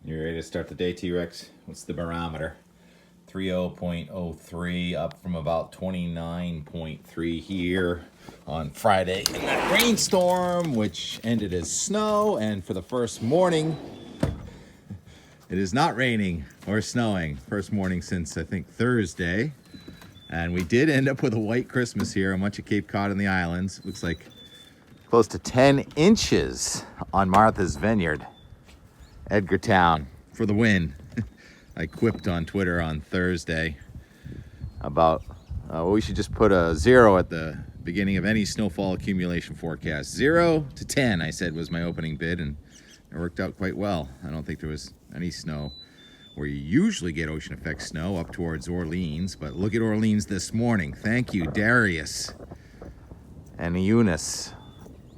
You ready to start the day, T-Rex? What's the barometer? 30.03, up from about 29.3 here on Friday. And that rainstorm, which ended as snow, and for the first morning, it is not raining or snowing. First morning since, I think, Thursday. And we did end up with a white Christmas here on much of Cape Cod and the islands. Looks like close to 10 inches on Martha's Vineyard, Edgartown, for the win. I quipped on Twitter on Thursday about we should just put a 0 at the beginning of any snowfall accumulation forecast. 0 to 10, I said, was my opening bid, and it worked out quite well. I don't think there was any snow where you usually get ocean effect snow up towards Orleans, but look at Orleans this morning. Thank you, Darius and Eunice,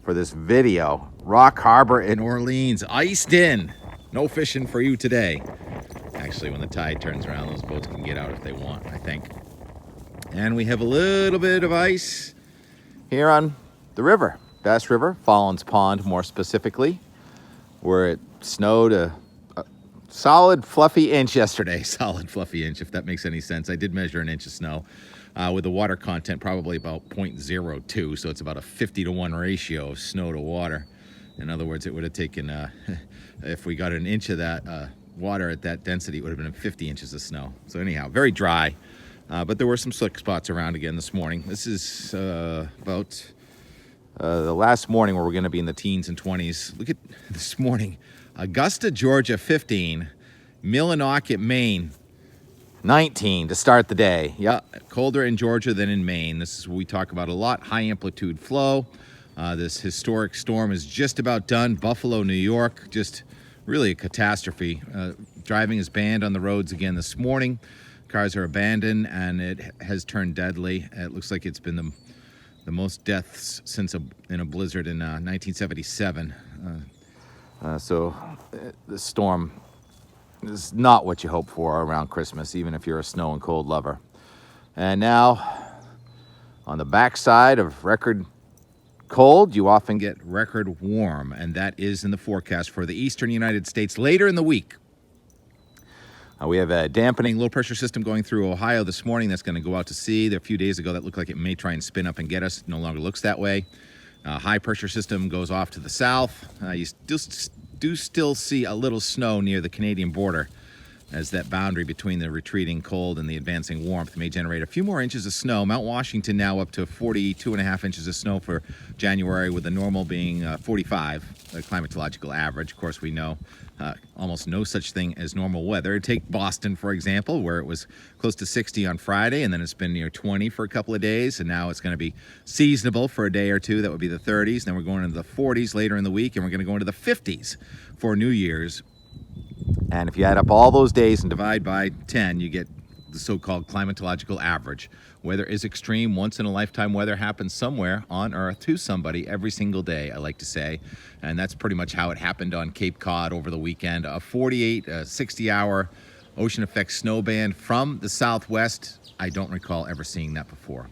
for this video. Rock Harbor in Orleans, iced in. No fishing for you today. Actually, when the tide turns around, those boats can get out if they want, I think. And we have a little bit of ice here on the river, Bass River, Fallons Pond more specifically, where it snowed a solid fluffy inch yesterday. Solid fluffy inch, if that makes any sense. I did measure an inch of snow with the water content probably about 0.02, so it's about a 50-to-1 ratio of snow to water. In other words, it would have taken, if we got an inch of that water at that density, it would have been 50 inches of snow. So anyhow, very dry, but there were some slick spots around again this morning. This is about the last morning where we're going to be in the teens and 20s. Look at this morning. Augusta, Georgia, 15. Millinocket, Maine, 19 to start the day. Yeah, colder in Georgia than in Maine. This is what we talk about a lot, high amplitude flow. This historic storm is just about done. Buffalo, New York, just really a catastrophe. Driving is banned on the roads again this morning. Cars are abandoned, and it has turned deadly. It looks like it's been the most deaths since in a blizzard in 1977. So the storm is not what you hope for around Christmas, even if you're a snow and cold lover. And now, on the backside of record cold, you often get record warm, and that is in the forecast for the eastern United States later in the week. We have a dampening low pressure system going through Ohio this morning that's going to go out to sea. A few days ago, that looked like it may try and spin up and get us. It no longer looks that way. High pressure system goes off to the south. You do still see a little snow near the Canadian border, as that boundary between the retreating cold and the advancing warmth may generate a few more inches of snow. Mount Washington now up to 42.5 inches of snow for January, with the normal being 45, the climatological average. Of course, we know almost no such thing as normal weather. Take Boston, for example, where it was close to 60 on Friday, and then it's been near 20 for a couple of days, and now it's going to be seasonable for a day or two. That would be the 30s. Then we're going into the 40s later in the week, and we're going to go into the 50s for New Year's. And if you add up all those days and divide by 10, you get the so-called climatological average. Weather is extreme. Once in a lifetime weather happens somewhere on Earth to somebody every single day, I like to say. And that's pretty much how it happened on Cape Cod over the weekend. A 48, 60-hour ocean effect snow band from the southwest. I don't recall ever seeing that before.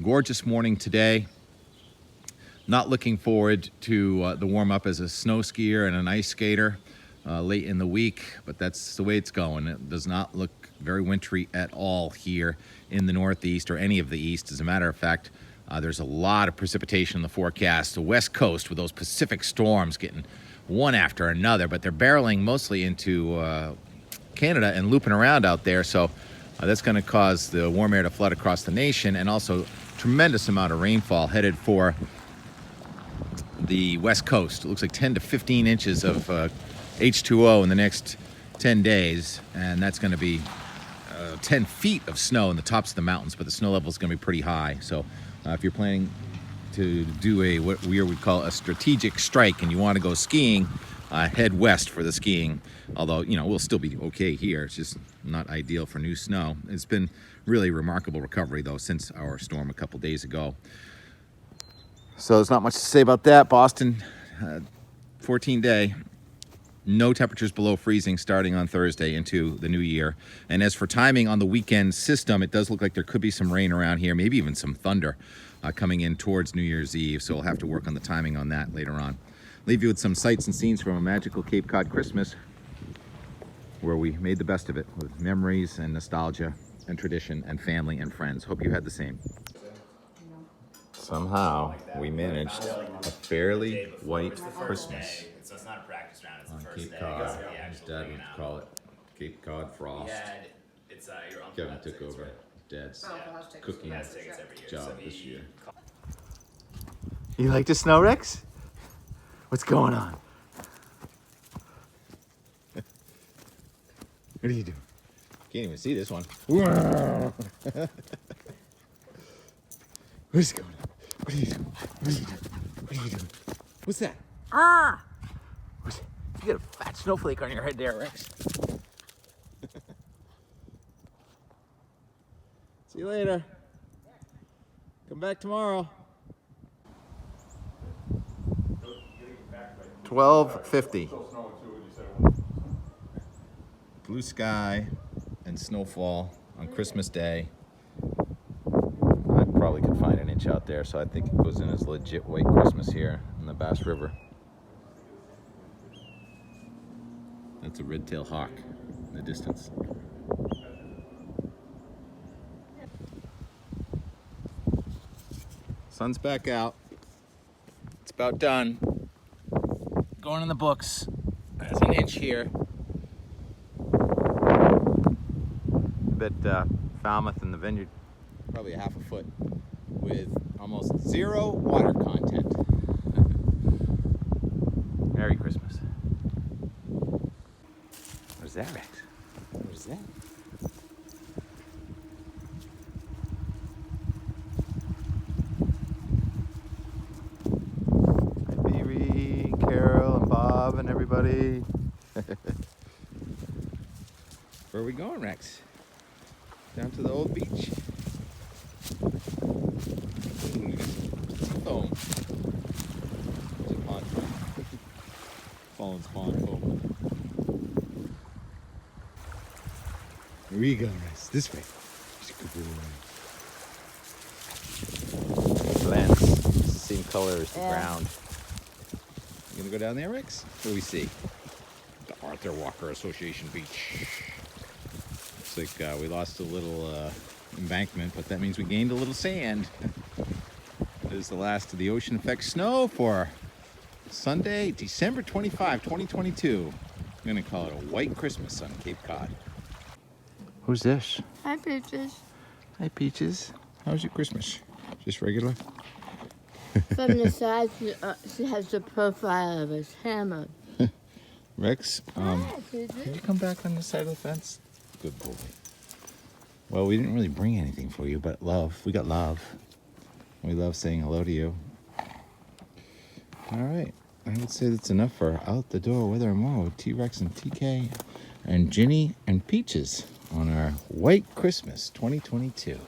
Gorgeous morning today. Not looking forward to the warm-up as a snow skier and an ice skater late in the week, but that's the way it's going. It does not look very wintry at all here in the Northeast or any of the East. As a matter of fact, there's a lot of precipitation in the forecast. The West Coast with those Pacific storms getting one after another, but they're barreling mostly into Canada and looping around out there, so that's going to cause the warm air to flood across the nation, and also tremendous amount of rainfall headed for the West Coast. It looks like 10 to 15 inches of H2O in the next 10 days, and that's going to be 10 feet of snow in the tops of the mountains, but the snow level is going to be pretty high. So if you're planning to do what we would call a strategic strike and you want to go skiing, head west for the skiing. Although, we'll still be okay here. It's just not ideal for new snow. It's been really remarkable recovery, though, since our storm a couple days ago. So there's not much to say about that. Boston, 14-day. No temperatures below freezing starting on Thursday into the new year. And as for timing on the weekend system, it does look like there could be some rain around here, maybe even some thunder coming in towards New Year's Eve. So we'll have to work on the timing on that later on. Leave you with some sights and scenes from a magical Cape Cod Christmas. where we made the best of it with memories and nostalgia and tradition and family and friends. Hope you had the same. Somehow we managed a fairly white Christmas So it's not a practice round. It's the on first Cape day. Cod. It's the As actual Dad thing would now. call it, Cape Cod frost. Yeah, it's your uncle. Kevin has took tickets, over right? Dad's Fantastic. cooking He has tickets every year. job So this he- year. You like the snow, Rex? What's going on? What are you doing? Can't even see this one. What's going on? What are you doing? What are you doing? What are you doing? What's that? Ah! What's that? You got a fat snowflake on your head there, Rex. See you later. Come back tomorrow. 12:50. Blue sky and snowfall on Christmas Day. I probably could find an inch out there, so I think it goes in as legit white Christmas here in the Bass River. That's a red-tailed hawk in the distance. Sun's back out. It's about done. Going in the books. There's an inch here. I bet Falmouth and the Vineyard probably a half a foot with almost zero water content. Merry Christmas. What's that, Rex? What is that? Hi, Beery, Carol, and Bob, and everybody. Where are we going, Rex? Down to the old beach. Ooh, we got some foam. There's a pond foam. Fallen spawn foam. Where are you going, Rex? This way. There's a good boy. Blends. It's the same color as the ground. You gonna go down there, Rex? What do we see? The Arthur Walker Association Beach. Looks like we lost a little embankment, but that means we gained a little sand. This is the last of the ocean effect snow for Sunday, December 25, 2022. I'm gonna call it a white Christmas on Cape Cod. Who's this? Hi, Peaches. Hi, Peaches. How's your Christmas? Just regular? From the side, she has the profile of a hammer. Rex, Hi, did Peaches. you come back on the side of the fence? Good boy. Well, we didn't really bring anything for you, but love. We got love. We love saying hello to you. All right. I would say that's enough for Out the Door Weather and More with T-Rex and TK and Ginny and Peaches on our White Christmas 2022.